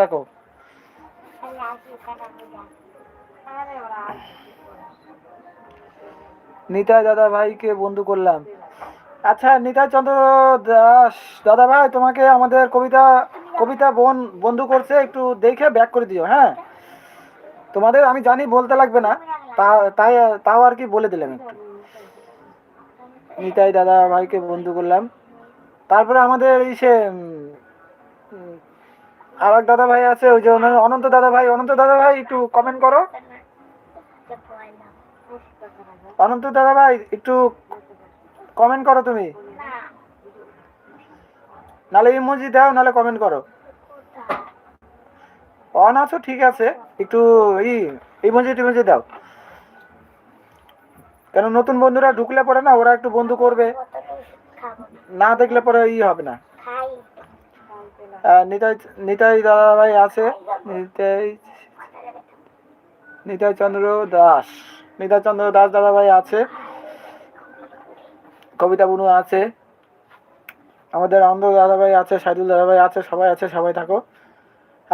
রাখো। নিতাই দাদা ভাইকে বন্ধু করলাম। আচ্ছা নিতাই চন্দ্র দাস দাদা ভাই, তোমাকে আমাদের কবিতা কবিতা বন্ধু করছে, একটু দেখে ব্যাক করে দিও। হ্যাঁ, তোমাদের আমি জানি বলতে লাগবে না, তাই তাও আর কি বলে দিলাম একটু। নিতাই দাদা ভাইকে বন্ধু করলাম। তারপরে আমাদের এই সে আর এক দাদা ভাই আছে, ওই যে অনন্ত দাদা ভাই। অনন্ত দাদা ভাই একটু কমেন্ট করো। অনন্ত দাদা ভাই একটু কমেন্ট করো তুমি, নালে ইমোজি দাও, নালে কমেন্ট করো। অন আছো ঠিক আছে, একটু ইমোজি টিমোজি দাও, কেন নতুন বন্ধুরা ঢুকলে পরে না ওরা একটু বন্ধু করবে, না দেখলে পরে হবে না। নিতাই নিতাই দাদা ভাই আছে, নিতাই নিতাই চন্দ্র দাস, নিতাই চন্দ্র দাস দাদা ভাই আছে, কবিতা বুনু আছে, আমাদের আনন্দ দাদা ভাই আছে, সাইদুল দাদা ভাই আছে, সবাই আছে, সবাই থাকো।